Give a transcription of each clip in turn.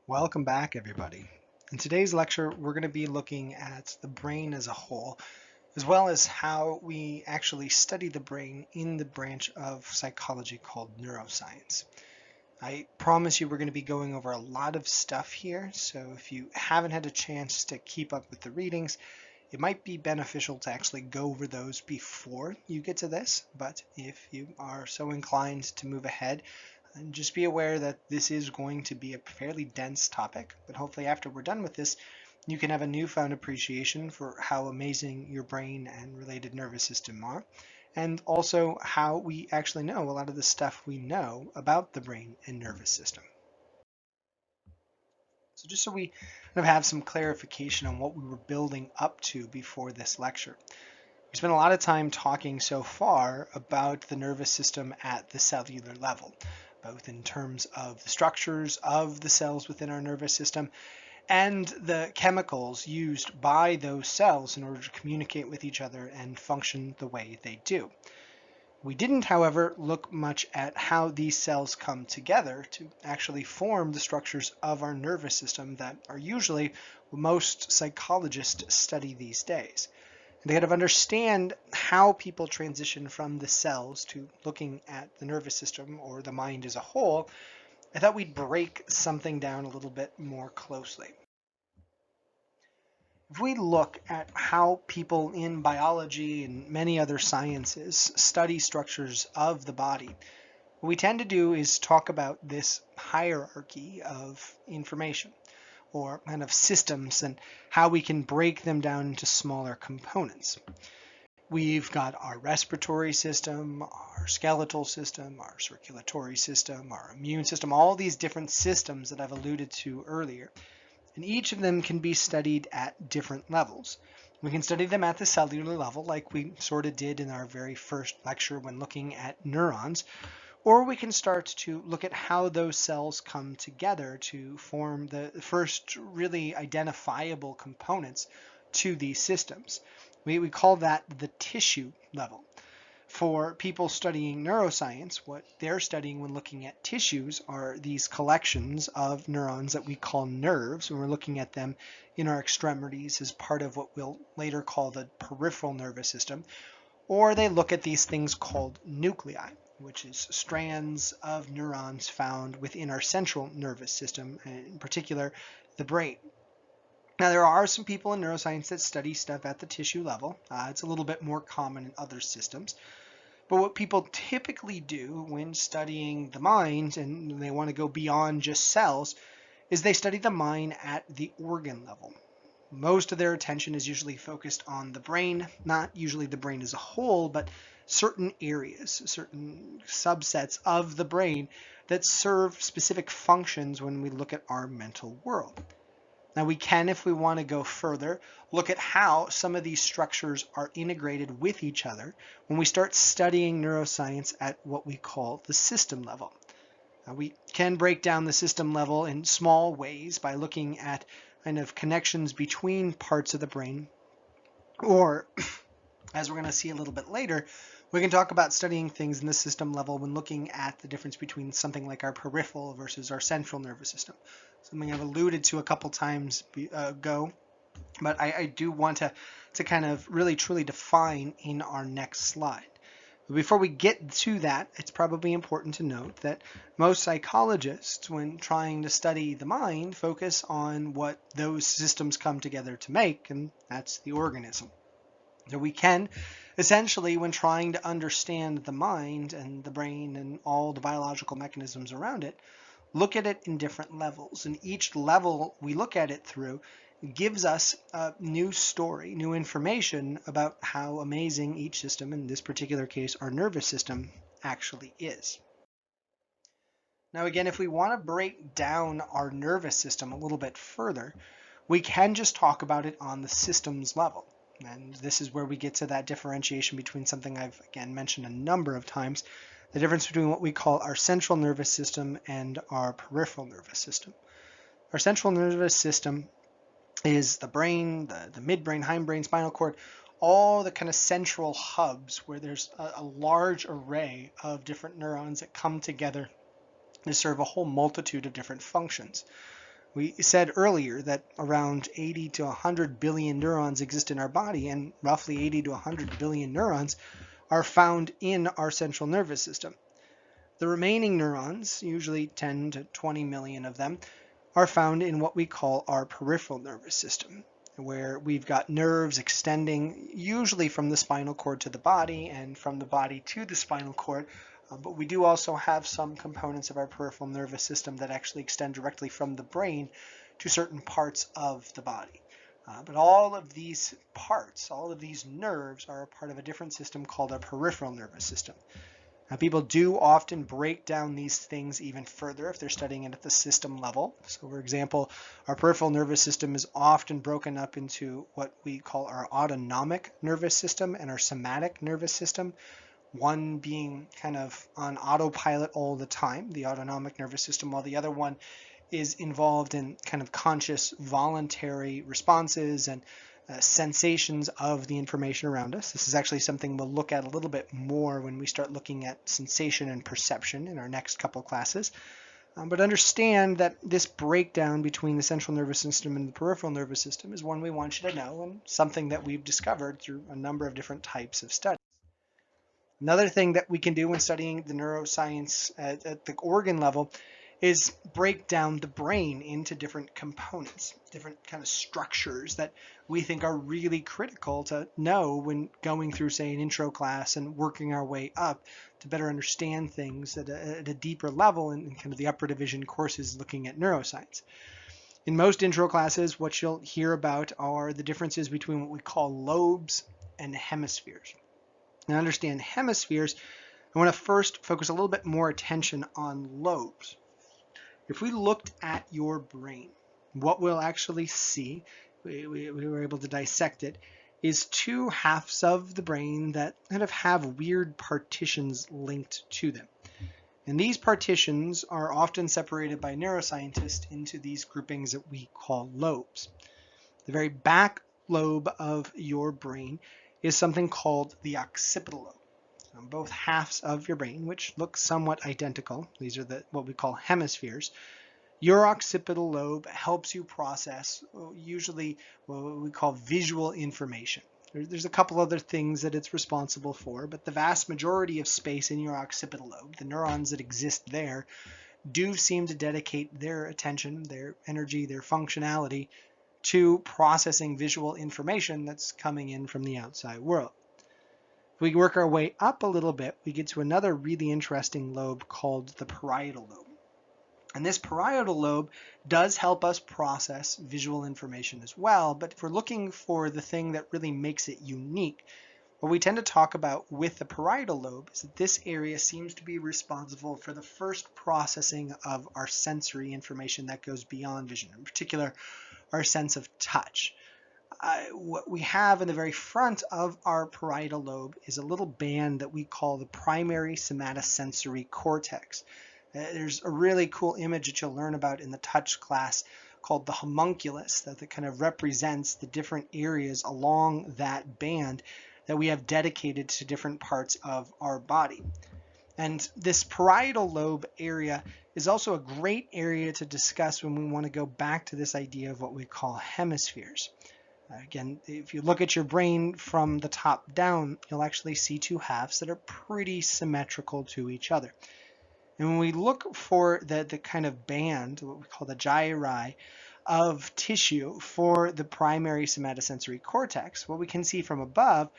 Welcome back, everybody. In today's lecture, we're going to be looking at the brain as a whole, as well as how we actually study the brain in the branch of psychology called neuroscience. I promise you we're going to be going over a lot of stuff here, so if you haven't had a chance to keep up with the readings, it might be beneficial to actually go over those before you get to this, but if you are so inclined to move ahead, and just be aware that this is going to be a fairly dense topic, but hopefully after we're done with this, you can have a newfound appreciation for how amazing your brain and related nervous system are, and also how we actually know a lot of the stuff we know about the brain and nervous system. So just so we kind of have some clarification on what we were building up to before this lecture. We spent a lot of time talking so far about the nervous system at the cellular level, both in terms of the structures of the cells within our nervous system and the chemicals used by those cells in order to communicate with each other and function the way they do. We didn't, however, look much at how these cells come together to actually form the structures of our nervous system that are usually what most psychologists study these days. And to kind of understand how people transition from the cells to looking at the nervous system or the mind as a whole, I thought we'd break something down a little bit more closely. If we look at how people in biology and many other sciences study structures of the body, what we tend to do is talk about this hierarchy of information or kind of systems and how we can break them down into smaller components. We've got our respiratory system, our skeletal system, our circulatory system, our immune system, all these different systems that I've alluded to earlier. And each of them can be studied at different levels. We can study them at the cellular level, like we sort of did in our very first lecture when looking at neurons, or we can start to look at how those cells come together to form the first really identifiable components to these systems. We call that the tissue level. For people studying neuroscience, what they're studying when looking at tissues are these collections of neurons that we call nerves, and we're looking at them in our extremities as part of what we'll later call the peripheral nervous system, or they look at these things called nuclei, which is strands of neurons found within our central nervous system, in particular the brain. Now, there are some people in neuroscience that study stuff at the tissue level. It's a little bit more common in other systems. But what people typically do when studying the mind, and they want to go beyond just cells, is they study the mind at the organ level. Most of their attention is usually focused on the brain, not usually the brain as a whole, but certain areas, certain subsets of the brain that serve specific functions when we look at our mental world. Now we can, if we want to go further, look at how some of these structures are integrated with each other when we start studying neuroscience at what we call the system level. Now we can break down the system level in small ways by looking at kind of connections between parts of the brain, or as we're going to see a little bit later, we can talk about studying things in the system level when looking at the difference between something like our peripheral versus our central nervous system. Something I've alluded to a couple times ago, but I do want to kind of really truly define in our next slide. But before we get to that, it's probably important to note that most psychologists, when trying to study the mind, focus on what those systems come together to make, and that's the organism. So we can essentially, when trying to understand the mind and the brain and all the biological mechanisms around it, look at it in different levels. And each level we look at it through gives us a new story, new information about how amazing each system, in this particular case our nervous system, actually is. Now again, if we want to break down our nervous system a little bit further, we can just talk about it on the systems level. And this is where we get to that differentiation between something I've, again, mentioned a number of times, the difference between what we call our central nervous system and our peripheral nervous system. Our central nervous system is the brain, the midbrain, hindbrain, spinal cord, all the kind of central hubs where there's a large array of different neurons that come together to serve a whole multitude of different functions. We said earlier that around 80 to 100 billion neurons exist in our body, and roughly 80 to 100 billion neurons are found in our central nervous system. The remaining neurons, usually 10 to 20 million of them, are found in what we call our peripheral nervous system, where we've got nerves extending usually from the spinal cord to the body and from the body to the spinal cord. But we do also have some components of our peripheral nervous system that actually extend directly from the brain to certain parts of the body. But all of these parts, all of these nerves, are a part of a different system called our peripheral nervous system. Now, people do often break down these things even further if they're studying it at the system level. So, for example, our peripheral nervous system is often broken up into what we call our autonomic nervous system and our somatic nervous system. One being kind of on autopilot all the time, the autonomic nervous system, while the other one is involved in kind of conscious, voluntary responses and sensations of the information around us. This is actually something we'll look at a little bit more when we start looking at sensation and perception in our next couple classes. But understand that this breakdown between the central nervous system and the peripheral nervous system is one we want you to know, and something that we've discovered through a number of different types of studies. Another thing that we can do when studying the neuroscience at the organ level is break down the brain into different components, different kind of structures that we think are really critical to know when going through, say, an intro class and working our way up to better understand things at a deeper level in kind of the upper division courses looking at neuroscience. In most intro classes, what you'll hear about are the differences between what we call lobes and hemispheres. And understand hemispheres, I want to first focus a little bit more attention on lobes. If we looked at your brain, what we'll actually see, we were able to dissect it, is two halves of the brain that kind of have weird partitions linked to them. And these partitions are often separated by neuroscientists into these groupings that we call lobes. The very back lobe of your brain is something called the occipital lobe. Both halves of your brain, which look somewhat identical, these are what we call hemispheres. Your occipital lobe helps you process usually what we call visual information. There's a couple other things that it's responsible for, but the vast majority of space in your occipital lobe, the neurons that exist there, do seem to dedicate their attention, their energy, their functionality to processing visual information that's coming in from the outside world. If we work our way up a little bit, we get to another really interesting lobe called the parietal lobe. And this parietal lobe does help us process visual information as well, but if we're looking for the thing that really makes it unique, what we tend to talk about with the parietal lobe is that this area seems to be responsible for the first processing of our sensory information that goes beyond vision, in particular our sense of touch. What we have in the very front of our parietal lobe is a little band that we call the primary somatosensory cortex. There's a really cool image that you'll learn about in the touch class called the homunculus that kind of represents the different areas along that band that we have dedicated to different parts of our body. And this parietal lobe area is also a great area to discuss when we want to go back to this idea of what we call hemispheres. Again, if you look at your brain from the top down, you'll actually see two halves that are pretty symmetrical to each other. And when we look for the kind of band, what we call the gyri of tissue for the primary somatosensory cortex, what we can see from above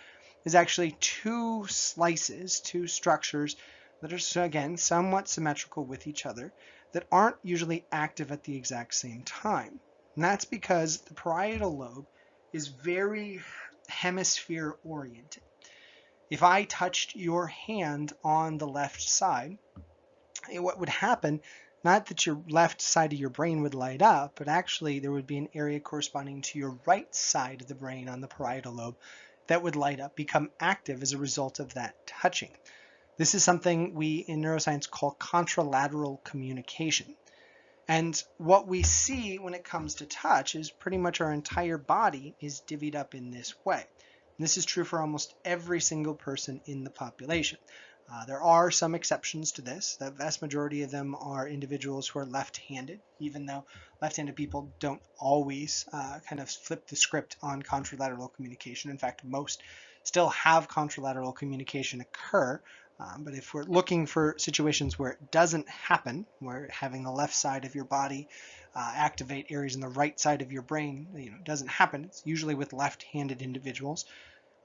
is actually two slices, two structures that are, again, somewhat symmetrical with each other that aren't usually active at the exact same time. And that's because the parietal lobe is very hemisphere oriented. If I touched your hand on the left side, what would happen, not that your left side of your brain would light up, but actually there would be an area corresponding to your right side of the brain on the parietal lobe that would light up, become active as a result of that touching. This is something we in neuroscience call contralateral communication. And what we see when it comes to touch is pretty much our entire body is divvied up in this way. And this is true for almost every single person in the population. There are some exceptions to this. The vast majority of them are individuals who are left-handed, even though left-handed people don't always kind of flip the script on contralateral communication. In fact, most still have contralateral communication occur. But if we're looking for situations where it doesn't happen, where having the left side of your body activate areas in the right side of your brain, doesn't happen, it's usually with left-handed individuals.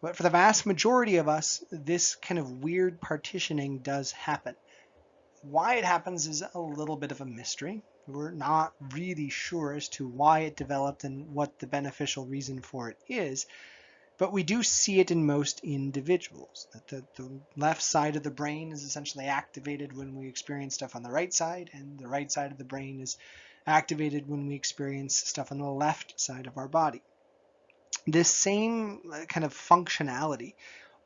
But for the vast majority of us, this kind of weird partitioning does happen. Why it happens is a little bit of a mystery. We're not really sure as to why it developed and what the beneficial reason for it is, but we do see it in most individuals. That the left side of the brain is essentially activated when we experience stuff on the right side, and the right side of the brain is activated when we experience stuff on the left side of our body. This same kind of functionality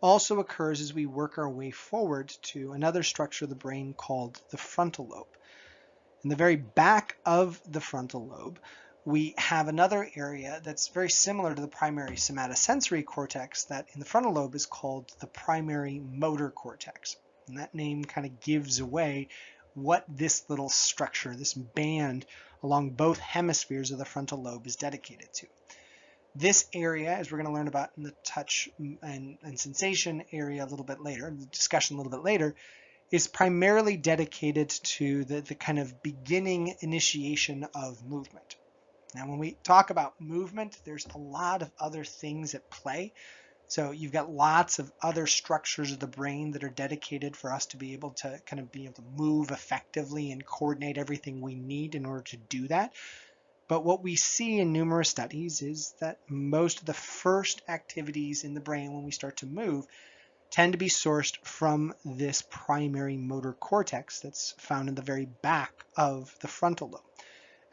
also occurs as we work our way forward to another structure of the brain called the frontal lobe. In the very back of the frontal lobe, we have another area that's very similar to the primary somatosensory cortex that in the frontal lobe is called the primary motor cortex. And that name kind of gives away what this little structure, this band along both hemispheres of the frontal lobe is dedicated to. This area, as we're going to learn about in the touch and sensation area a little bit later, the discussion a little bit later, is primarily dedicated to the kind of beginning initiation of movement. Now, when we talk about movement, there's a lot of other things at play. So you've got lots of other structures of the brain that are dedicated for us to be able to move effectively and coordinate everything we need in order to do that. But what we see in numerous studies is that most of the first activities in the brain when we start to move tend to be sourced from this primary motor cortex that's found in the very back of the frontal lobe.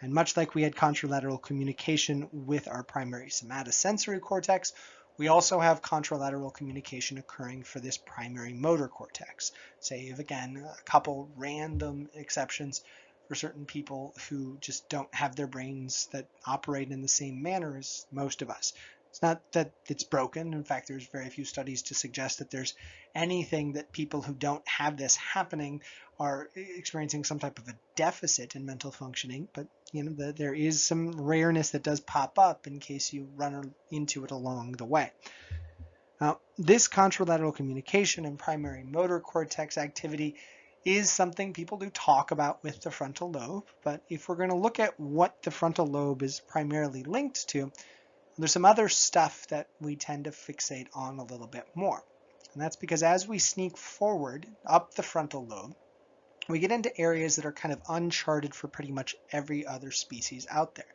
And much like we had contralateral communication with our primary somatosensory cortex, we also have contralateral communication occurring for this primary motor cortex. Save, again, a couple random exceptions for certain people who just don't have their brains that operate in the same manner as most of us. It's not that it's broken. In fact, there's very few studies to suggest that there's anything that people who don't have this happening are experiencing some type of a deficit in mental functioning. But there is some rareness that does pop up in case you run into it along the way. Now, this contralateral communication and primary motor cortex activity is something people do talk about with the frontal lobe. But if we're going to look at what the frontal lobe is primarily linked to, there's some other stuff that we tend to fixate on a little bit more. And that's because as we sneak forward up the frontal lobe, we get into areas that are kind of uncharted for pretty much every other species out there.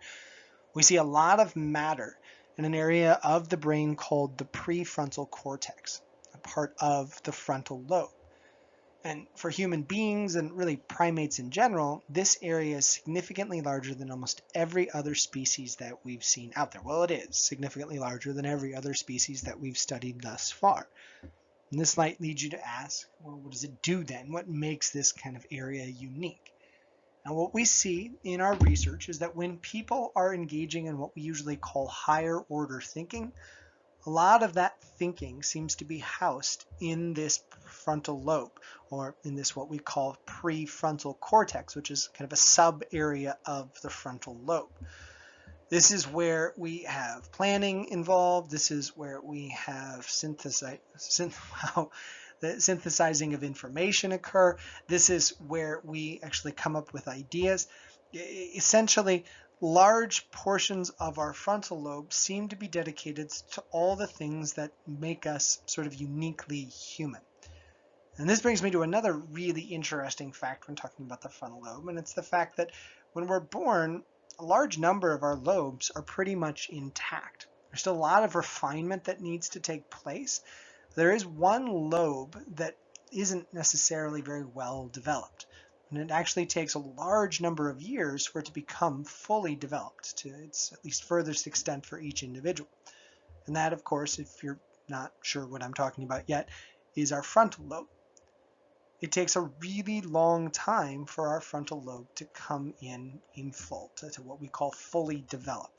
We see a lot of matter in an area of the brain called the prefrontal cortex, a part of the frontal lobe. And for human beings and really primates in general, this area is significantly larger than almost every other species that we've seen out there. Well, it is significantly larger than every other species that we've studied thus far. And this might lead you to ask, well, what does it do then? What makes this kind of area unique? Now, what we see in our research is that when people are engaging in what we usually call higher order thinking, a lot of that thinking seems to be housed in this frontal lobe, or in this what we call prefrontal cortex, which is kind of a sub area of the frontal lobe. This is where we have planning involved. This is where we have the synthesizing of information occur. This is where we actually come up with ideas. Essentially, large portions of our frontal lobe seem to be dedicated to all the things that make us sort of uniquely human. And this brings me to another really interesting fact when talking about the frontal lobe, and it's the fact that when we're born, a large number of our lobes are pretty much intact. There's still a lot of refinement that needs to take place. There is one lobe that isn't necessarily very well developed. And it actually takes a large number of years for it to become fully developed to its at least furthest extent for each individual. And that, of course, if you're not sure what I'm talking about yet, is our frontal lobe. It takes a really long time for our frontal lobe to come in full, to what we call fully develop.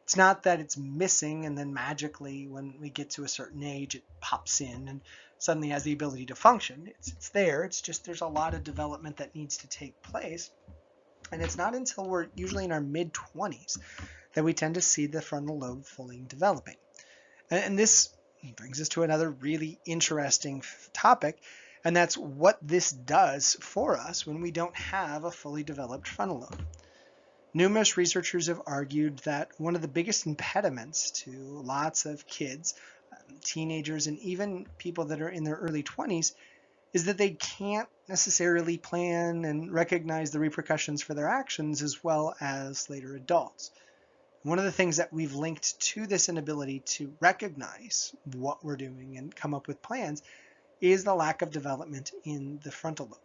It's not that it's missing and then magically when we get to a certain age it pops in. And suddenly has the ability to function. It's there. It's just there's a lot of development that needs to take place. And it's not until we're usually in our mid-20s that we tend to see the frontal lobe fully developing. And this brings us to another really interesting topic, and that's what this does for us when we don't have a fully developed frontal lobe. Numerous researchers have argued that one of the biggest impediments to lots of kids, teenagers, and even people that are in their early 20s is that they can't necessarily plan and recognize the repercussions for their actions as well as later adults. One of the things that we've linked to this inability to recognize what we're doing and come up with plans is the lack of development in the frontal lobe.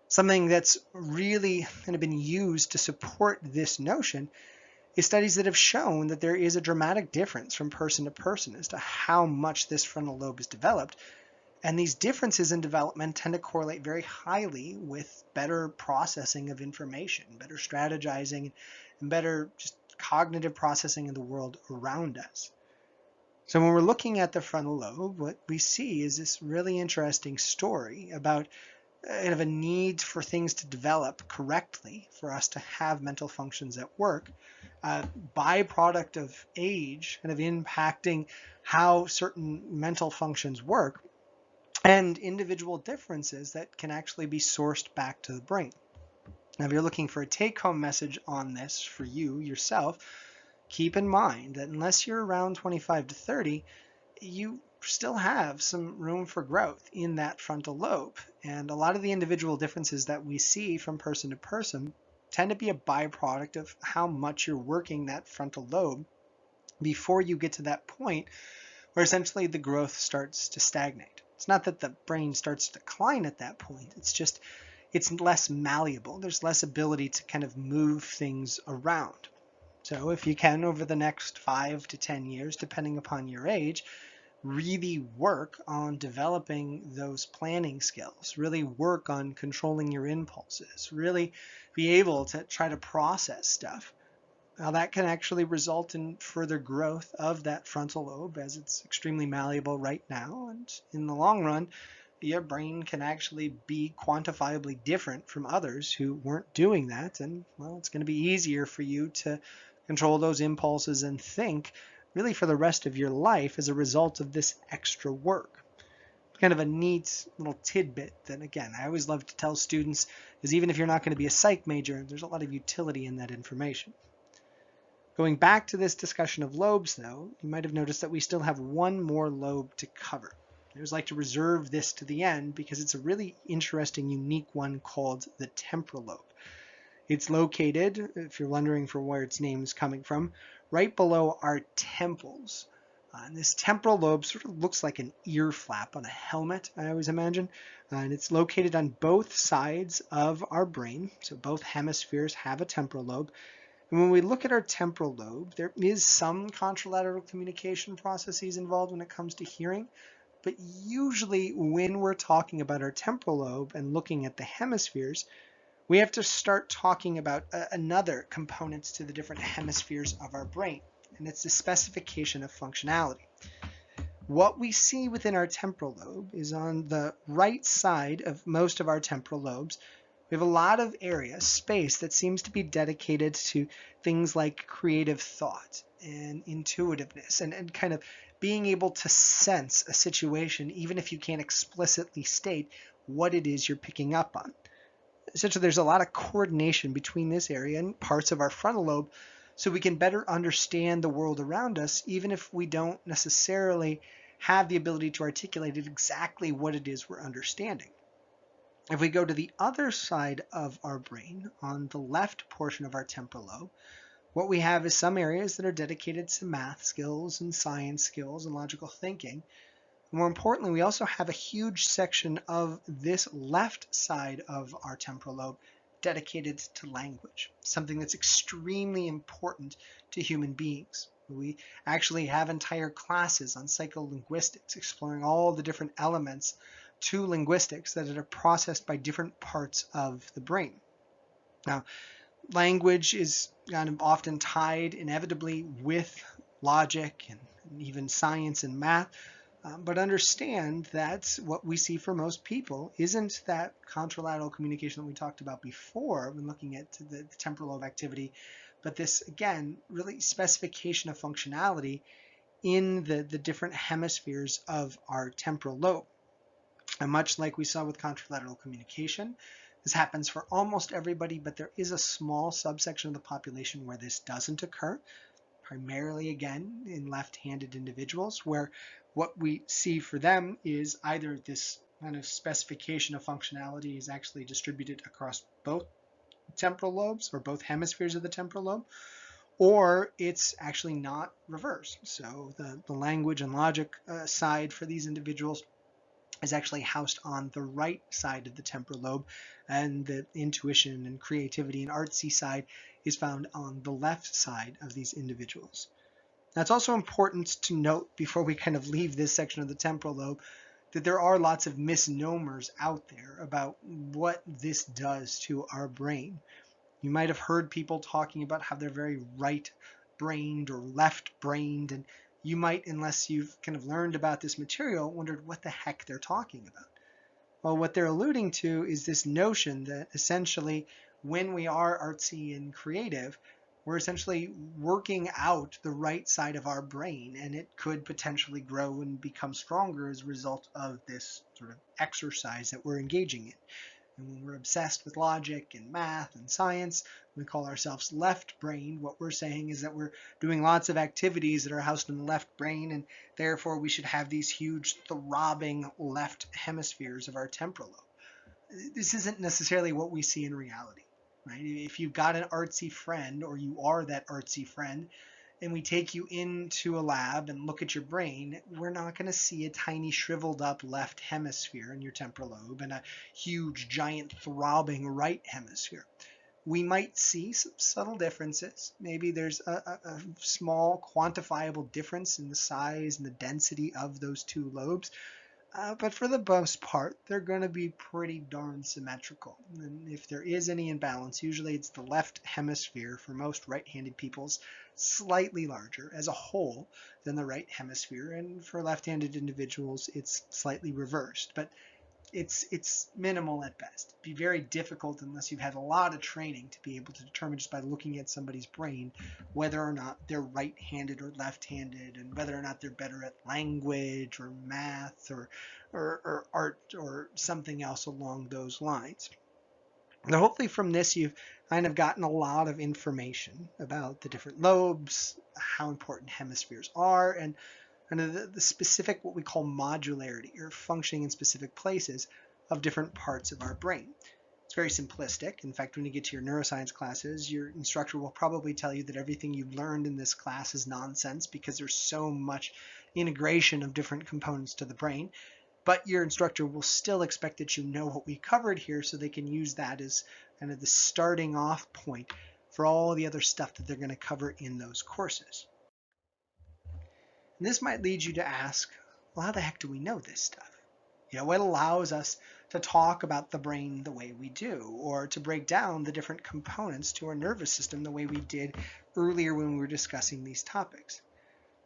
Something that's really kind of been used to support this notion is studies that have shown that there is a dramatic difference from person to person as to how much this frontal lobe is developed. And these differences in development tend to correlate very highly with better processing of information, better strategizing, and better just cognitive processing in the world around us. So when we're looking at the frontal lobe, what we see is this really interesting story about kind of a need for things to develop correctly for us to have mental functions at work, byproduct of age kind of impacting how certain mental functions work, and individual differences that can actually be sourced back to the brain. Now, if you're looking for a take-home message on this for you yourself, keep in mind that unless you're around 25 to 30, you still have some room for growth in that frontal lobe. And a lot of the individual differences that we see from person to person tend to be a byproduct of how much you're working that frontal lobe before you get to that point where essentially the growth starts to stagnate. It's not that the brain starts to decline at that point. It's just it's less malleable. There's less ability to kind of move things around. So if you can, over the next 5 to 10 years, depending upon your age, really work on developing those planning skills, really work on controlling your impulses, really be able to try to process stuff. Now that can actually result in further growth of that frontal lobe, as it's extremely malleable right now, and in the long run, your brain can actually be quantifiably different from others who weren't doing that, and well, it's going to be easier for you to control those impulses and think really for the rest of your life as a result of this extra work. Kind of a neat little tidbit that, again, I always love to tell students is even if you're not going to be a psych major, there's a lot of utility in that information. Going back to this discussion of lobes, though, you might have noticed that we still have one more lobe to cover. I always like to reserve this to the end because it's a really interesting, unique one called the temporal lobe. It's located, if you're wondering for where its name is coming from, right below our temples. And this temporal lobe sort of looks like an ear flap on a helmet, I always imagine. And it's located on both sides of our brain. So both hemispheres have a temporal lobe. And when we look at our temporal lobe, there is some contralateral communication processes involved when it comes to hearing. But usually when we're talking about our temporal lobe and looking at the hemispheres, we have to start talking about another components to the different hemispheres of our brain, and it's the specification of functionality. What we see within our temporal lobe is on the right side of most of our temporal lobes, we have a lot of area, space, that seems to be dedicated to things like creative thought and intuitiveness and kind of being able to sense a situation even if you can't explicitly state what it is you're picking up on. Essentially, there's a lot of coordination between this area and parts of our frontal lobe so we can better understand the world around us, even if we don't necessarily have the ability to articulate exactly what it is we're understanding. If we go to the other side of our brain, on the left portion of our temporal lobe, what we have is some areas that are dedicated to math skills and science skills and logical thinking. More importantly, we also have a huge section of this left side of our temporal lobe dedicated to language, something that's extremely important to human beings. We actually have entire classes on psycholinguistics exploring all the different elements to linguistics that are processed by different parts of the brain. Now, language is kind of often tied inevitably with logic and even science and math. But understand that what we see for most people isn't that contralateral communication that we talked about before when looking at the temporal lobe activity, but this, again, really specification of functionality in the different hemispheres of our temporal lobe. And much like we saw with contralateral communication, this happens for almost everybody, but there is a small subsection of the population where this doesn't occur, primarily, again, in left-handed individuals, where what we see for them is either this kind of specification of functionality is actually distributed across both temporal lobes or both hemispheres of the temporal lobe, or it's actually not reversed. So the language and logic side for these individuals is actually housed on the right side of the temporal lobe, and the intuition and creativity and artsy side is found on the left side of these individuals. Now, it's also important to note before we kind of leave this section of the temporal lobe that there are lots of misnomers out there about what this does to our brain. You might have heard people talking about how they're very right-brained or left-brained, and you might, unless you've kind of learned about this material, wondered what the heck they're talking about. Well, what they're alluding to is this notion that essentially when we are artsy and creative, we're essentially working out the right side of our brain, and it could potentially grow and become stronger as a result of this sort of exercise that we're engaging in. And when we're obsessed with logic and math and science, we call ourselves left-brained. What we're saying is that we're doing lots of activities that are housed in the left brain, and therefore we should have these huge throbbing left hemispheres of our temporal lobe. This isn't necessarily what we see in reality, right? If you've got an artsy friend, or you are that artsy friend, and we take you into a lab and look at your brain, we're not going to see a tiny shriveled up left hemisphere in your temporal lobe and a huge giant throbbing right hemisphere. We might see some subtle differences. Maybe there's a small quantifiable difference in the size and the density of those two lobes. But for the most part, they're going to be pretty darn symmetrical. And if there is any imbalance, usually it's the left hemisphere for most right-handed people's slightly larger as a whole than the right hemisphere. And for left-handed individuals, it's slightly reversed. But it's minimal at best. It'd be very difficult unless you've had a lot of training to be able to determine just by looking at somebody's brain whether or not they're right-handed or left-handed, and whether or not they're better at language or math or art or something else along those lines. Now, hopefully from this you've kind of gotten a lot of information about the different lobes, how important hemispheres are, and kind of the specific, what we call modularity, or functioning in specific places of different parts of our brain. It's very simplistic. In fact, when you get to your neuroscience classes, your instructor will probably tell you that everything you've learned in this class is nonsense because there's so much integration of different components to the brain. But your instructor will still expect that you know what we covered here, so they can use that as kind of the starting off point for all the other stuff that they're going to cover in those courses. And this might lead you to ask, well, how the heck do we know this stuff? What allows us to talk about the brain the way we do, or to break down the different components to our nervous system the way we did earlier when we were discussing these topics?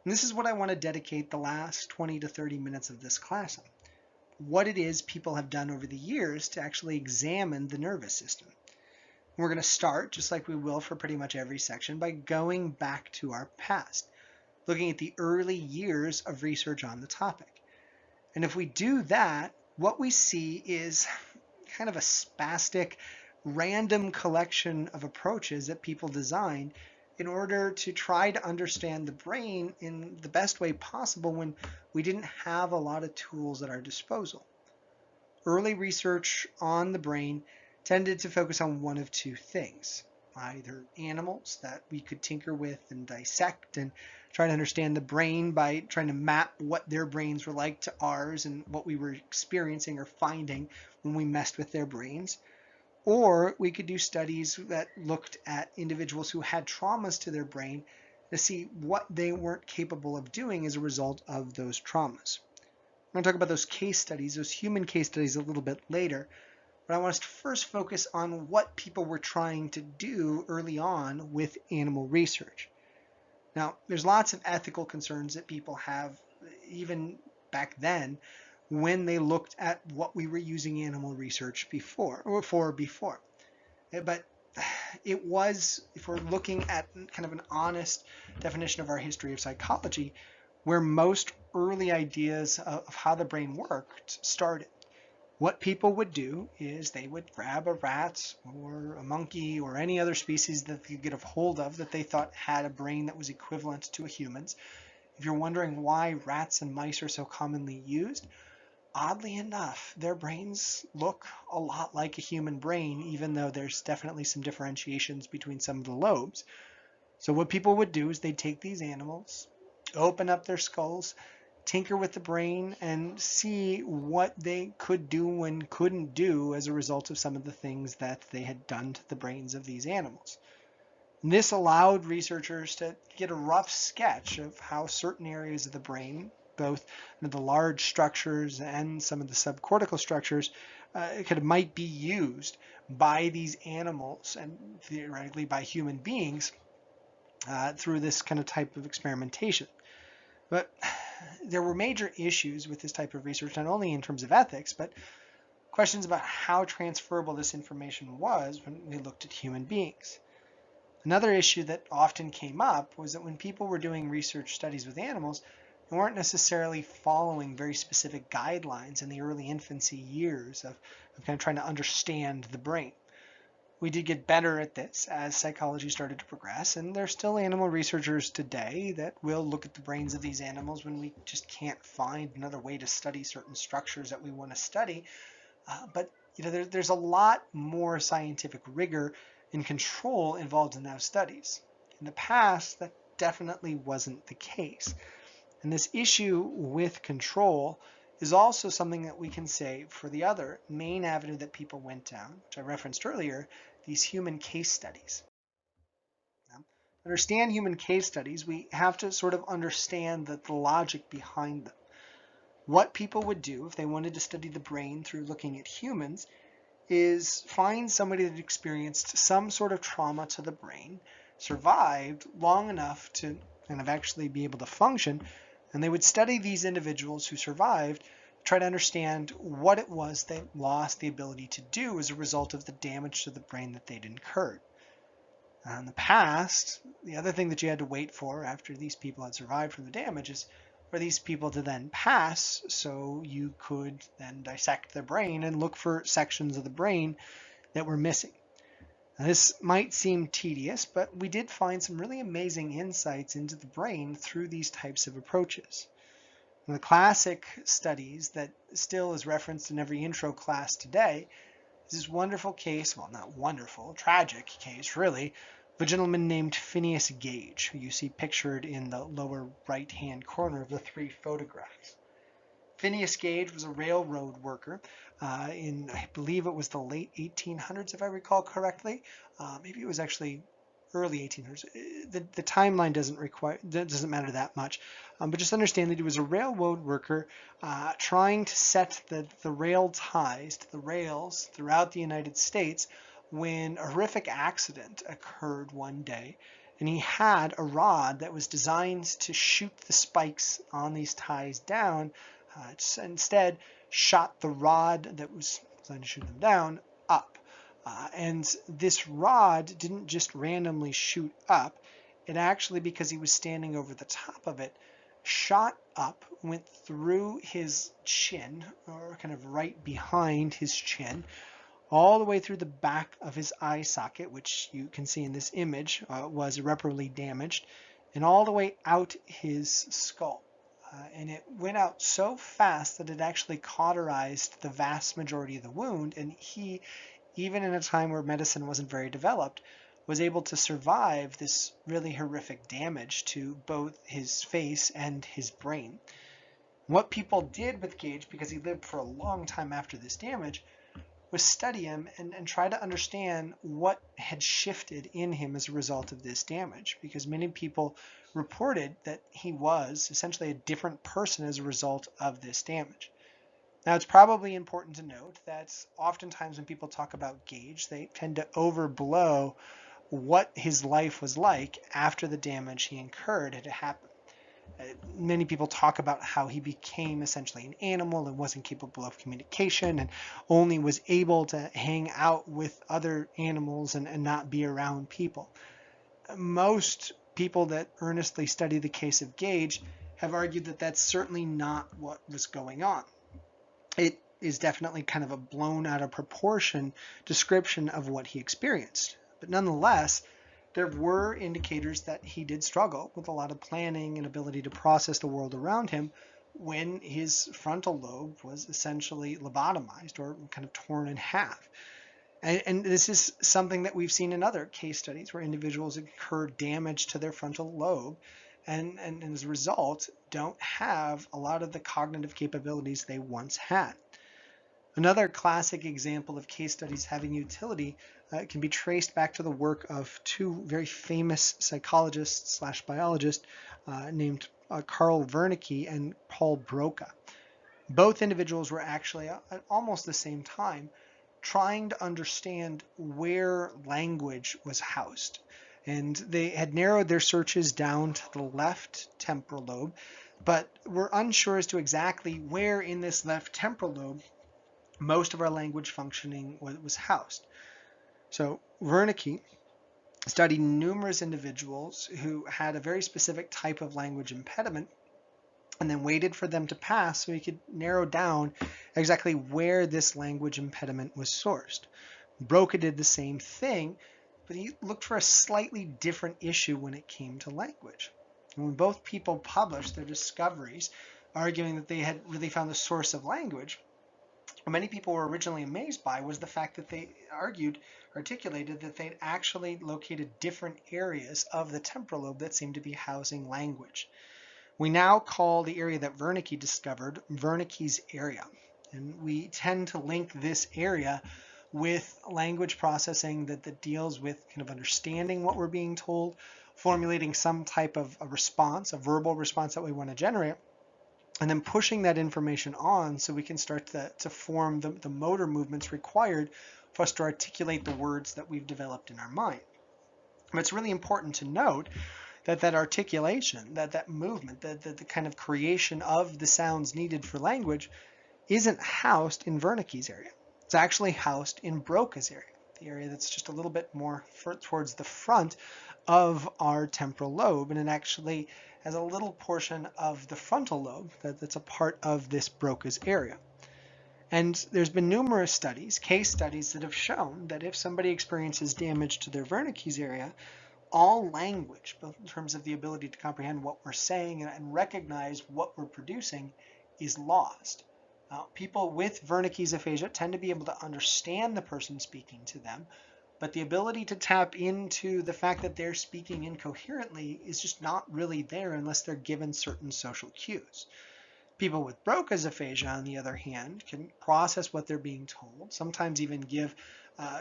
And this is what I want to dedicate the last 20 to 30 minutes of this class on. What it is people have done over the years to actually examine the nervous system. We're going to start, just like we will for pretty much every section, by going back to our past, looking at the early years of research on the topic. And if we do that, what we see is kind of a spastic, random collection of approaches that people designed in order to try to understand the brain in the best way possible when we didn't have a lot of tools at our disposal. Early research on the brain tended to focus on one of two things: either animals that we could tinker with and dissect and try to understand the brain by trying to map what their brains were like to ours and what we were experiencing or finding when we messed with their brains. Or we could do studies that looked at individuals who had traumas to their brain to see what they weren't capable of doing as a result of those traumas. I'm going to talk about those case studies, those human case studies, a little bit later. But I want us to first focus on what people were trying to do early on with animal research. Now, there's lots of ethical concerns that people have, even back then when they looked at what we were using animal research before. But it was, if we're looking at kind of an honest definition of our history of psychology, where most early ideas of how the brain worked started. What people would do is they would grab a rat or a monkey or any other species that they could get a hold of that they thought had a brain that was equivalent to a human's. If you're wondering why rats and mice are so commonly used, oddly enough, their brains look a lot like a human brain, even though there's definitely some differentiations between some of the lobes. So what people would do is they'd take these animals, open up their skulls, tinker with the brain, and see what they could do and couldn't do as a result of some of the things that they had done to the brains of these animals. And this allowed researchers to get a rough sketch of how certain areas of the brain, both the large structures and some of the subcortical structures, might be used by these animals and theoretically by human beings through this kind of type of experimentation. But there were major issues with this type of research, not only in terms of ethics, but questions about how transferable this information was when we looked at human beings. Another issue that often came up was that when people were doing research studies with animals, they weren't necessarily following very specific guidelines in the early infancy years of kind of trying to understand the brain. We did get better at this as psychology started to progress, and there's still animal researchers today that will look at the brains of these animals when we just can't find another way to study certain structures that we want to study. But there's a lot more scientific rigor and control involved in those studies. In the past, that definitely wasn't the case. And this issue with control is also something that we can say for the other main avenue that people went down, which I referenced earlier, these human case studies. Now, to understand human case studies, we have to sort of understand the logic behind them. What people would do if they wanted to study the brain through looking at humans is find somebody that experienced some sort of trauma to the brain, survived long enough to kind of actually be able to function, and they would study these individuals who survived, try to understand what it was they lost the ability to do as a result of the damage to the brain that they'd incurred. In the past, the other thing that you had to wait for after these people had survived from the damage is for these people to then pass, so you could then dissect their brain and look for sections of the brain that were missing. Now, this might seem tedious, but we did find some really amazing insights into the brain through these types of approaches. One of the classic studies that still is referenced in every intro class today is this wonderful case, well, not wonderful, tragic case really, of a gentleman named Phineas Gage, who you see pictured in the lower right-hand corner of the three photographs. Phineas Gage was a railroad worker in, I believe it was the late 1800s, if I recall correctly. Maybe it was actually early 1800s. The timeline doesn't matter that much, but just understand that he was a railroad worker trying to set the rail ties to the rails throughout the United States when a horrific accident occurred one day, and he had a rod that was designed to shoot the spikes on these ties down. Instead shot the rod that was designed to shoot them down up. And this rod didn't just randomly shoot up. It actually, because he was standing over the top of it, shot up, went through his chin, or kind of right behind his chin, all the way through the back of his eye socket, which you can see in this image was irreparably damaged, and all the way out his skull. And it went out so fast that it actually cauterized the vast majority of the wound, and he, even in a time where medicine wasn't very developed, was able to survive this really horrific damage to both his face and his brain. What people did with Gage, because he lived for a long time after this damage, was study him and try to understand what had shifted in him as a result of this damage, because many people reported that he was essentially a different person as a result of this damage. Now, it's probably important to note that oftentimes when people talk about Gage, they tend to overblow what his life was like after the damage he incurred had happened. Many people talk about how he became essentially an animal and wasn't capable of communication and only was able to hang out with other animals and not be around people. Most people that earnestly study the case of Gage have argued that that's certainly not what was going on. It is definitely kind of a blown out of proportion description of what he experienced. But nonetheless, there were indicators that he did struggle with a lot of planning and ability to process the world around him when his frontal lobe was essentially lobotomized or kind of torn in half. And this is something that we've seen in other case studies where individuals incur damage to their frontal lobe and as a result don't have a lot of the cognitive capabilities they once had. Another classic example of case studies having utility can be traced back to the work of two very famous psychologists / biologists named Carl Wernicke and Paul Broca. Both individuals were actually at almost the same time trying to understand where language was housed. And they had narrowed their searches down to the left temporal lobe, but were unsure as to exactly where in this left temporal lobe most of our language functioning was housed. So Wernicke studied numerous individuals who had a very specific type of language impediment and then waited for them to pass so he could narrow down exactly where this language impediment was sourced. Broca did the same thing, but he looked for a slightly different issue when it came to language. And when both people published their discoveries, arguing that they had really found the source of language, what many people were originally amazed by was the fact that they articulated that they'd actually located different areas of the temporal lobe that seemed to be housing language. We now call the area that Wernicke discovered Wernicke's area, and we tend to link this area with language processing that deals with kind of understanding what we're being told, formulating some type of a response, a verbal response that we want to generate, and then pushing that information on so we can start to form the motor movements required for us to articulate the words that we've developed in our mind. But it's really important to note that articulation, that movement, the kind of creation of the sounds needed for language isn't housed in Wernicke's area. It's actually housed in Broca's area, the area that's just a little bit more towards the front of our temporal lobe, and it actually has a little portion of the frontal lobe that's a part of this Broca's area. And there's been numerous studies, case studies, that have shown that if somebody experiences damage to their Wernicke's area, all language, both in terms of the ability to comprehend what we're saying and recognize what we're producing, is lost. People with Wernicke's aphasia tend to be able to understand the person speaking to them, but the ability to tap into the fact that they're speaking incoherently is just not really there unless they're given certain social cues. People with Broca's aphasia, on the other hand, can process what they're being told, sometimes even give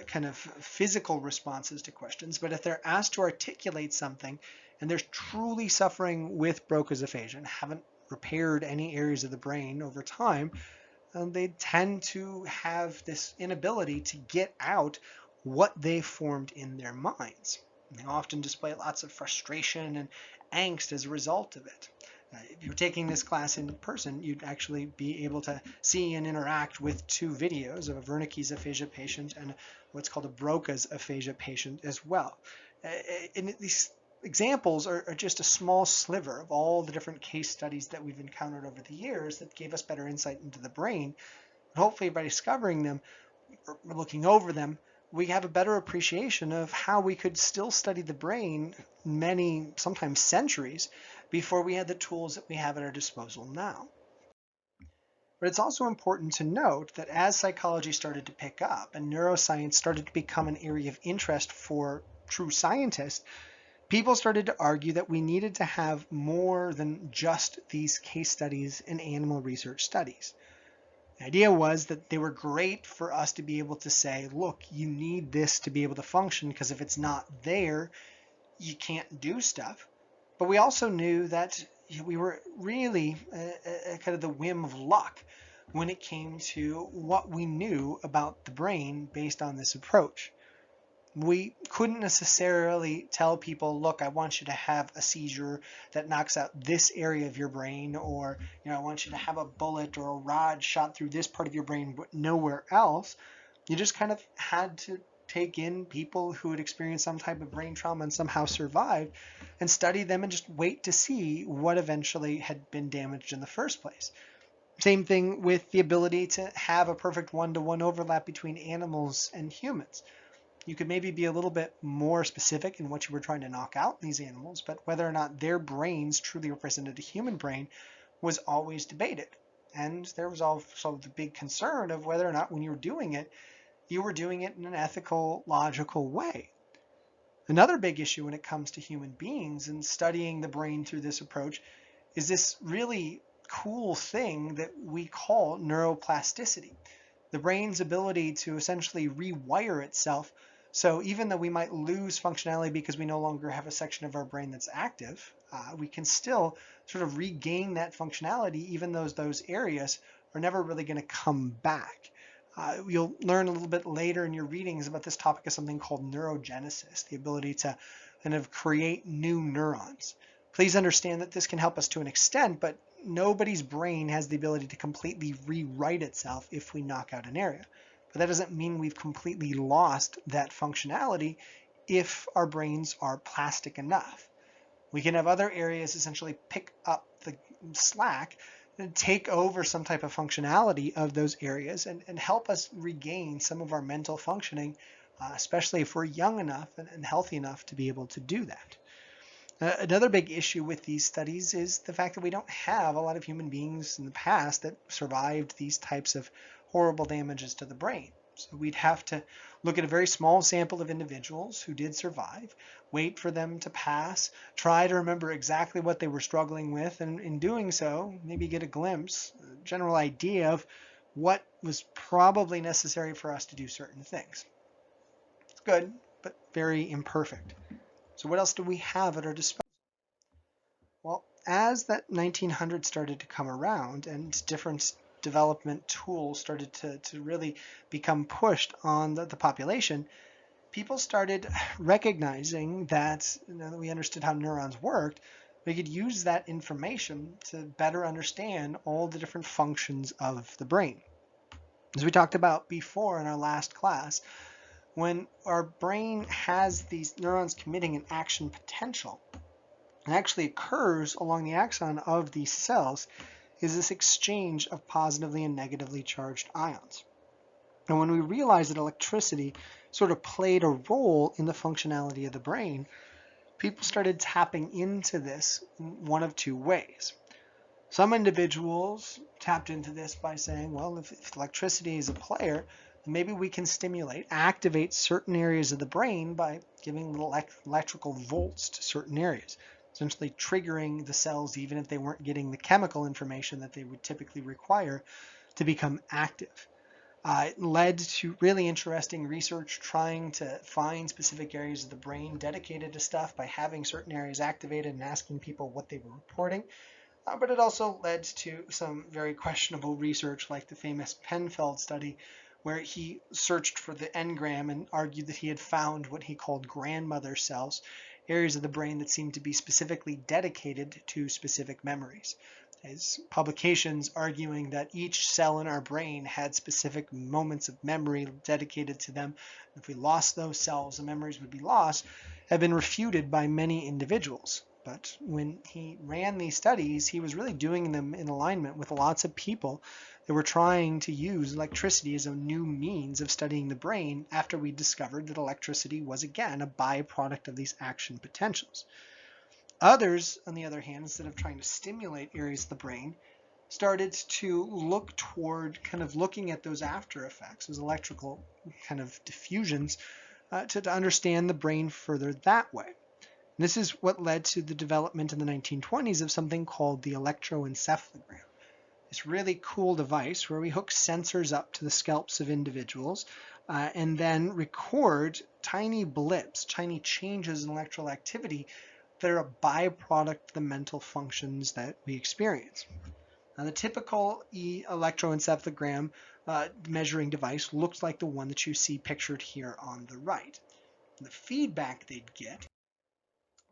kind of physical responses to questions, but if they're asked to articulate something and they're truly suffering with Broca's aphasia and haven't repaired any areas of the brain over time, they tend to have this inability to get out what they formed in their minds. They often display lots of frustration and angst as a result of it. If you're taking this class in person, you'd actually be able to see and interact with two videos of a Wernicke's aphasia patient and what's called a Broca's aphasia patient as well. And these examples are just a small sliver of all the different case studies that we've encountered over the years that gave us better insight into the brain. And hopefully by discovering them or looking over them, we have a better appreciation of how we could still study the brain many, sometimes centuries, before we had the tools that we have at our disposal now. But it's also important to note that as psychology started to pick up and neuroscience started to become an area of interest for true scientists, people started to argue that we needed to have more than just these case studies and animal research studies. The idea was that they were great for us to be able to say, look, you need this to be able to function, because if it's not there, you can't do stuff. But we also knew that we were really kind of the whim of luck when it came to what we knew about the brain based on this approach. We couldn't necessarily tell people, look, I want you to have a seizure that knocks out this area of your brain, or I want you to have a bullet or a rod shot through this part of your brain but nowhere else. You just kind of had to take in people who had experienced some type of brain trauma and somehow survived and study them and just wait to see what eventually had been damaged in the first place. Same thing with the ability to have a perfect one-to-one overlap between animals and humans. You could maybe be a little bit more specific in what you were trying to knock out in these animals, but whether or not their brains truly represented a human brain was always debated. And there was also the big concern of whether or not when you were doing it, you were doing it in an ethical, logical way. Another big issue when it comes to human beings and studying the brain through this approach is this really cool thing that we call neuroplasticity, the brain's ability to essentially rewire itself. So even though we might lose functionality because we no longer have a section of our brain that's active, we can still sort of regain that functionality, even though those areas are never really going to come back. You'll learn a little bit later in your readings about this topic of something called neurogenesis, the ability to kind of create new neurons. Please understand that this can help us to an extent, but nobody's brain has the ability to completely rewrite itself if we knock out an area. But that doesn't mean we've completely lost that functionality if our brains are plastic enough. We can have other areas essentially pick up the slack and take over some type of functionality of those areas and help us regain some of our mental functioning, especially if we're young enough and healthy enough to be able to do that. Another big issue with these studies is the fact that we don't have a lot of human beings in the past that survived these types of horrible damages to the brain. So we'd have to look at a very small sample of individuals who did survive, wait for them to pass, try to remember exactly what they were struggling with, and in doing so, maybe get a glimpse, a general idea of what was probably necessary for us to do certain things. It's good, but very imperfect. So what else do we have at our disposal? Well, as that 1900s started to come around and different development tools started to really become pushed on the population, people started recognizing that now that we understood how neurons worked, we could use that information to better understand all the different functions of the brain. As we talked about before in our last class, when our brain has these neurons committing an action potential, it actually occurs along the axon of these cells is this exchange of positively and negatively charged ions. And when we realized that electricity sort of played a role in the functionality of the brain, people started tapping into this in one of two ways. Some individuals tapped into this by saying, well, if electricity is a player, then maybe we can activate certain areas of the brain by giving little electrical volts to certain areas, essentially triggering the cells even if they weren't getting the chemical information that they would typically require to become active. It led to really interesting research trying to find specific areas of the brain dedicated to stuff by having certain areas activated and asking people what they were reporting. But it also led to some very questionable research like the famous Penfield study, where he searched for the engram and argued that he had found what he called grandmother cells, areas of the brain that seemed to be specifically dedicated to specific memories. His publications arguing that each cell in our brain had specific moments of memory dedicated to them. If we lost those cells, the memories would be lost, have been refuted by many individuals. But when he ran these studies, he was really doing them in alignment with lots of people that were trying to use electricity as a new means of studying the brain after we discovered that electricity was, again, a byproduct of these action potentials. Others, on the other hand, instead of trying to stimulate areas of the brain, started to look toward kind of looking at those after effects, those electrical kind of diffusions, to understand the brain further that way. And this is what led to the development in the 1920s of something called the electroencephalogram. This really cool device where we hook sensors up to the scalps of individuals and then record tiny blips, tiny changes in electrical activity that are a byproduct of the mental functions that we experience. Now, the typical electroencephalogram measuring device looks like the one that you see pictured here on the right. the feedback they'd get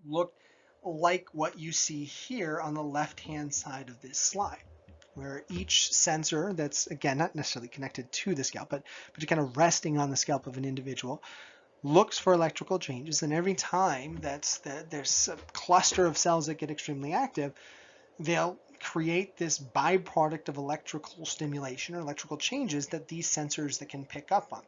looked like what you see here on the left-hand side of this slide, where each sensor that's, again, not necessarily connected to the scalp, but kind of resting on the scalp of an individual, looks for electrical changes. And every time there's a cluster of cells that get extremely active, they'll create this byproduct of electrical stimulation or electrical changes that these sensors that can pick up on.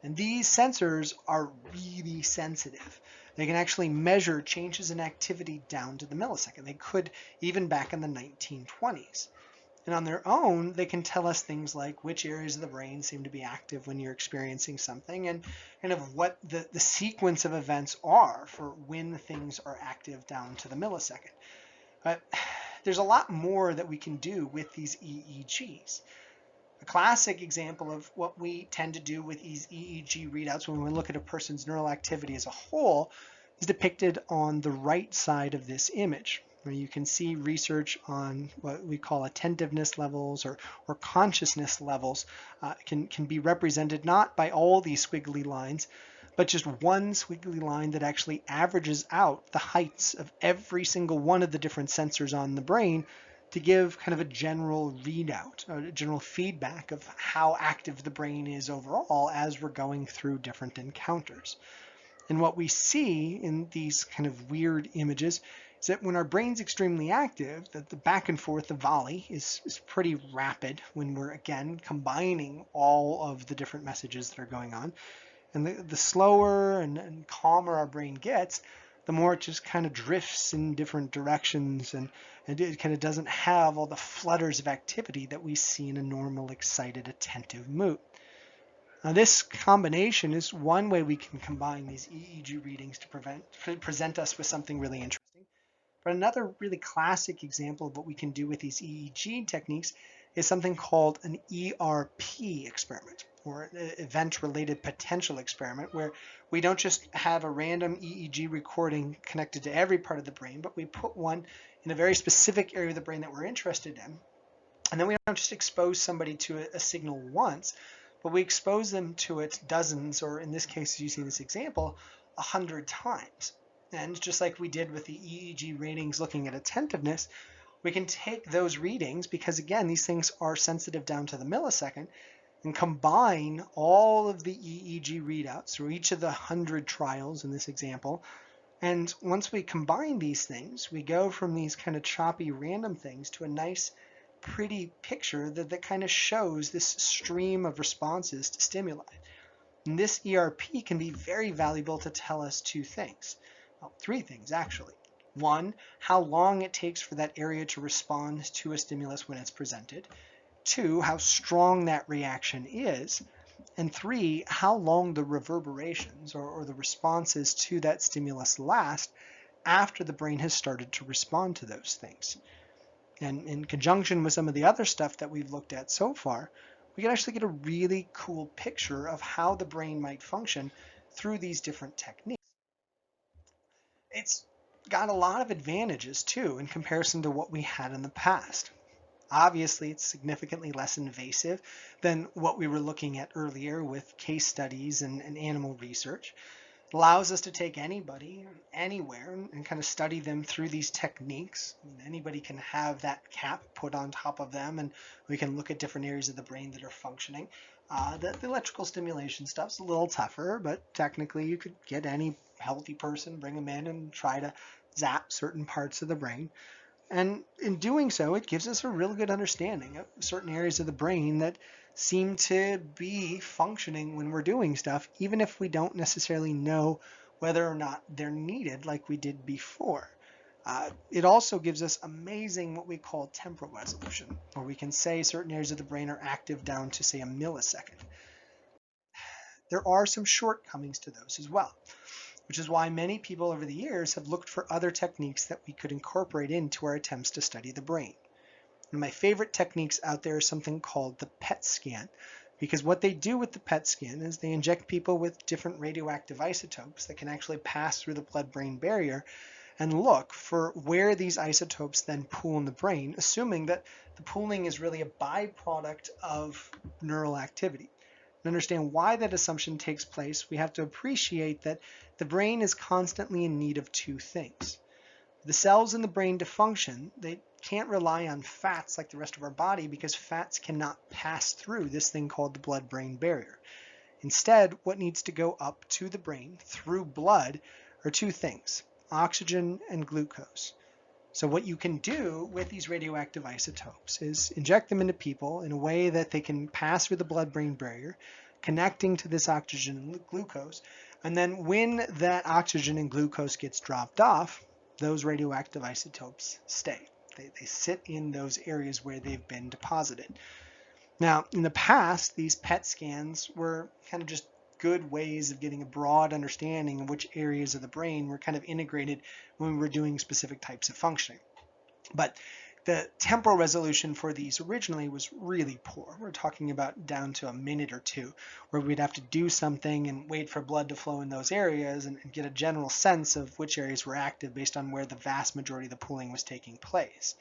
And these sensors are really sensitive. They can actually measure changes in activity down to the millisecond. They could even back in the 1920s. And on their own, they can tell us things like which areas of the brain seem to be active when you're experiencing something, and kind of what the sequence of events are for when things are active down to the millisecond. But there's a lot more that we can do with these EEGs. A classic example of what we tend to do with these EEG readouts when we look at a person's neural activity as a whole is depicted on the right side of this image, where you can see research on what we call attentiveness levels or consciousness levels can be represented not by all these squiggly lines, but just one squiggly line that actually averages out the heights of every single one of the different sensors on the brain to give kind of a general readout, a general feedback of how active the brain is overall as we're going through different encounters. And what we see in these kind of weird images is that when our brain's extremely active, that the back and forth, the volley, is pretty rapid when we're, again, combining all of the different messages that are going on. And the slower and calmer our brain gets, the more it just kind of drifts in different directions, and it kind of doesn't have all the flutters of activity that we see in a normal, excited, attentive mood. Now, this combination is one way we can combine these EEG readings to present us with something really interesting. But another really classic example of what we can do with these EEG techniques is something called an ERP experiment, or an event-related potential experiment, where we don't just have a random EEG recording connected to every part of the brain, but we put one in a very specific area of the brain that we're interested in. And then we don't just expose somebody to a signal once, but we expose them to it dozens, or in this case, using this example, 100 times. And just like we did with the EEG readings looking at attentiveness, we can take those readings, because again, these things are sensitive down to the millisecond, and combine all of the EEG readouts through each of the 100 trials in this example. And once we combine these things, we go from these kind of choppy random things to a nice, pretty picture that kind of shows this stream of responses to stimuli. And this ERP can be very valuable to tell us two things. Well, three things, actually. One, how long it takes for that area to respond to a stimulus when it's presented. Two, how strong that reaction is. And three, how long the reverberations or the responses to that stimulus last after the brain has started to respond to those things. And in conjunction with some of the other stuff that we've looked at so far, we can actually get a really cool picture of how the brain might function through these different techniques. It's got a lot of advantages too in comparison to what we had in the past. Obviously, it's significantly less invasive than what we were looking at earlier with case studies and animal research. It allows us to take anybody, anywhere, and kind of study them through these techniques. I mean, anybody can have that cap put on top of them, and we can look at different areas of the brain that are functioning. The electrical stimulation stuff's a little tougher, but technically you could get any healthy person, bring them in, and try to zap certain parts of the brain. And in doing so, it gives us a real good understanding of certain areas of the brain that seem to be functioning when we're doing stuff, even if we don't necessarily know whether or not they're needed like we did before. It also gives us amazing what we call temporal resolution, where we can say certain areas of the brain are active down to, say, a millisecond. There are some shortcomings to those as well, which is why many people over the years have looked for other techniques that we could incorporate into our attempts to study the brain. One of my favorite techniques out there is something called the PET scan, because what they do with the PET scan is they inject people with different radioactive isotopes that can actually pass through the blood-brain barrier and look for where these isotopes then pool in the brain, assuming that the pooling is really a byproduct of neural activity. and understand why that assumption takes place, we have to appreciate that the brain is constantly in need of two things. The cells in the brain to function, they can't rely on fats like the rest of our body because fats cannot pass through this thing called the blood-brain barrier. Instead, what needs to go up to the brain through blood are two things, oxygen and glucose. So what you can do with these radioactive isotopes is inject them into people in a way that they can pass through the blood-brain barrier, connecting to this oxygen and glucose. And then when that oxygen and glucose gets dropped off, those radioactive isotopes stay. They sit in those areas where they've been deposited. Now, in the past, these PET scans were kind of just good ways of getting a broad understanding of which areas of the brain were kind of integrated when we were doing specific types of functioning. But the temporal resolution for these originally was really poor. We're talking about down to a minute or two, where we'd have to do something and wait for blood to flow in those areas and get a general sense of which areas were active based on where the vast majority of the pooling was taking place.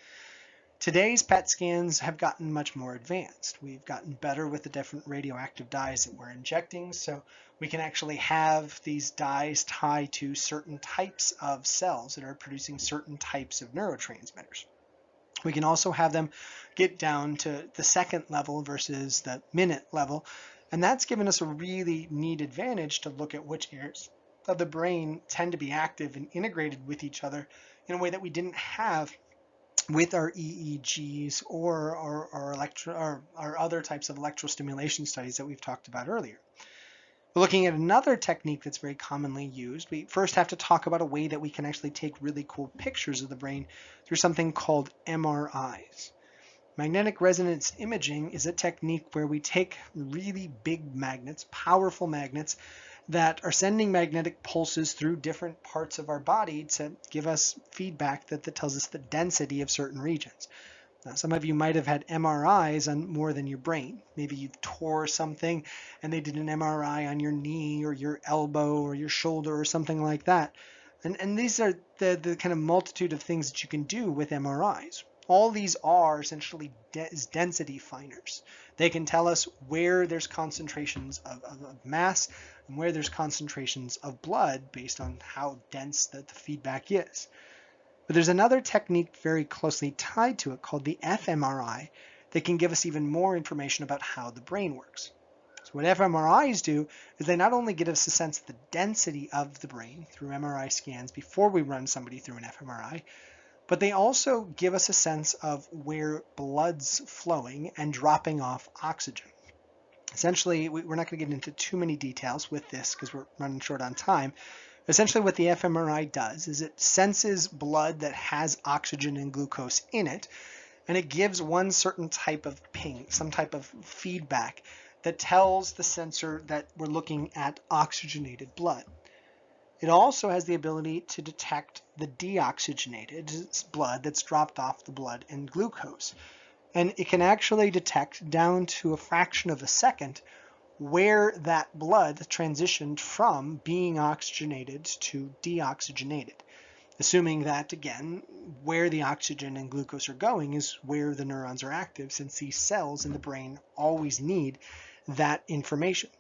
Today's PET scans have gotten much more advanced. We've gotten better with the different radioactive dyes that we're injecting, so we can actually have these dyes tied to certain types of cells that are producing certain types of neurotransmitters. We can also have them get down to the second level versus the minute level, and that's given us a really neat advantage to look at which areas of the brain tend to be active and integrated with each other in a way that we didn't have with our EEGs or our other types of electrostimulation studies that we've talked about earlier. Looking at another technique that's very commonly used, we first have to talk about a way that we can actually take really cool pictures of the brain through something called MRIs. Magnetic resonance imaging is a technique where we take really big magnets, powerful magnets, that are sending magnetic pulses through different parts of our body to give us feedback that tells us the density of certain regions. Now, some of you might have had MRIs on more than your brain. Maybe you tore something and they did an MRI on your knee or your elbow or your shoulder or something like that. And these are the kind of multitude of things that you can do with MRIs. All these are essentially density finders. They can tell us where there's concentrations of mass and where there's concentrations of blood based on how dense the feedback is. But there's another technique very closely tied to it called the fMRI that can give us even more information about how the brain works. So what fMRIs do is they not only give us a sense of the density of the brain through MRI scans before we run somebody through an fMRI, but they also give us a sense of where blood's flowing and dropping off oxygen. Essentially, we're not going to get into too many details with this because we're running short on time. Essentially, what the fMRI does is it senses blood that has oxygen and glucose in it, and it gives one certain type of ping, some type of feedback that tells the sensor that we're looking at oxygenated blood. It also has the ability to detect the deoxygenated blood that's dropped off the blood and glucose. And it can actually detect down to a fraction of a second where that blood transitioned from being oxygenated to deoxygenated. Assuming that, again, where the oxygen and glucose are going is where the neurons are active, since these cells in the brain always need that information.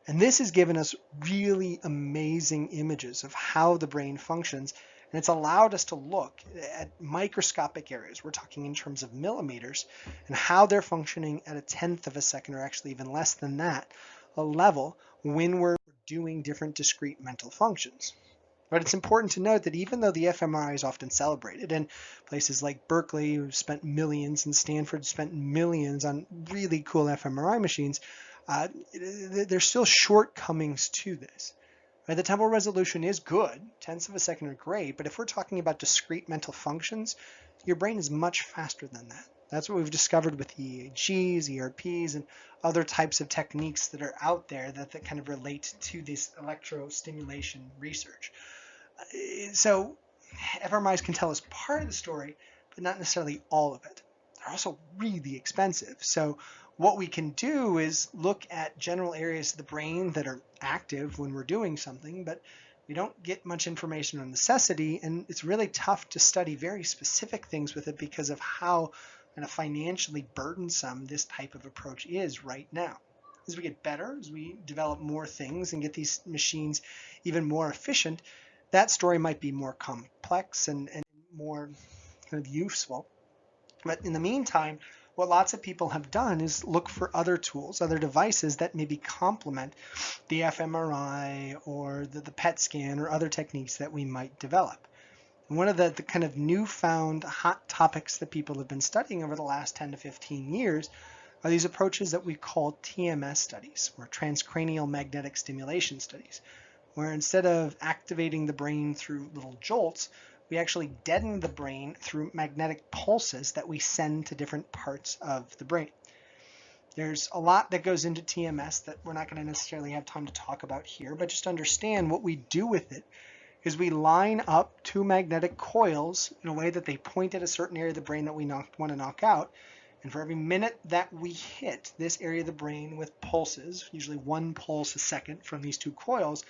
And this has given us really amazing images of how the brain functions, and it's allowed us to look at microscopic areas, we're talking in terms of millimeters, and how they're functioning at a tenth of a second, or actually even less than that, a level when we're doing different discrete mental functions. But it's important to note that even though the fMRI is often celebrated, and places like Berkeley who spent millions and Stanford spent millions on really cool fMRI machines, there's still shortcomings to this. Right? The temporal resolution is good, tenths of a second are great, but if we're talking about discrete mental functions, your brain is much faster than that. That's what we've discovered with EEGs, ERPs, and other types of techniques that are out there that kind of relate to this electrostimulation research. So fMRIs can tell us part of the story, but not necessarily all of it. They're also really expensive. So what we can do is look at general areas of the brain that are active when we're doing something, but we don't get much information on necessity, and it's really tough to study very specific things with it because of how kind of financially burdensome this type of approach is right now. as we get better, as we develop more things and get these machines even more efficient, that story might be more complex and more kind of useful. But in the meantime, what lots of people have done is look for other tools, other devices that maybe complement the fMRI or the PET scan or other techniques that we might develop. And one of the kind of newfound hot topics that people have been studying over the last 10 to 15 years are these approaches that we call TMS studies, or transcranial magnetic stimulation studies, where instead of activating the brain through little jolts, we actually deaden the brain through magnetic pulses that we send to different parts of the brain. There's a lot that goes into TMS that we're not going to necessarily have time to talk about here, but just understand what we do with it is we line up two magnetic coils in a way that they point at a certain area of the brain that we want to knock out. And for every minute that we hit this area of the brain with pulses, usually 1 pulse a second from these two coils,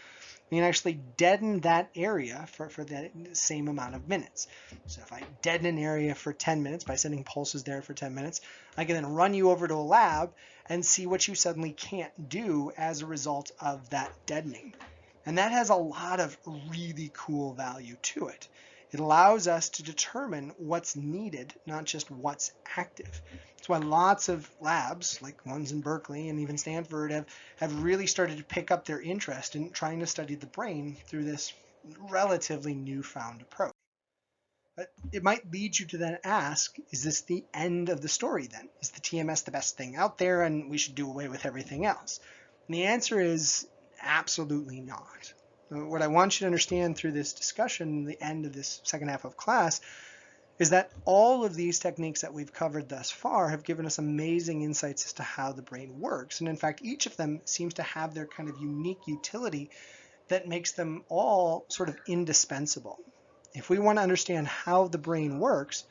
we can actually deaden that area for the same amount of minutes. So if I deaden an area for 10 minutes by sending pulses there for 10 minutes, I can then run you over to a lab and see what you suddenly can't do as a result of that deadening. And that has a lot of really cool value to it. It allows us to determine what's needed, not just what's active. That's why lots of labs, like ones in Berkeley and even Stanford, have really started to pick up their interest in trying to study the brain through this relatively newfound approach. But it might lead you to then ask, is this the end of the story then? Is the TMS the best thing out there and we should do away with everything else? And the answer is absolutely not. What I want you to understand through this discussion, the end of this second half of class, is that all of these techniques that we've covered thus far have given us amazing insights as to how the brain works. And in fact, each of them seems to have their kind of unique utility that makes them all sort of indispensable. If we want to understand how the brain works,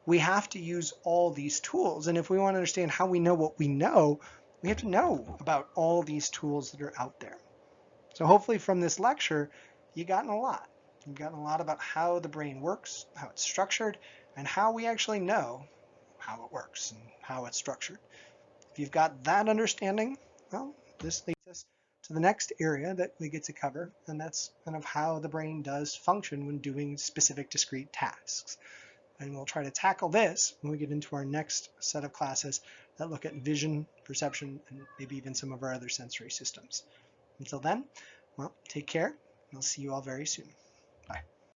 we have to use all these tools. And if we want to understand how we know what we know, we have to know about all these tools that are out there. So hopefully from this lecture, you've gotten a lot. You've gotten a lot about how the brain works, how it's structured, and how we actually know how it works and how it's structured. If you've got that understanding, well, this leads us to the next area that we get to cover, and that's kind of how the brain does function when doing specific discrete tasks. And we'll try to tackle this when we get into our next set of classes that look at vision, perception, and maybe even some of our other sensory systems. Until then, well, take care, and I'll see you all very soon.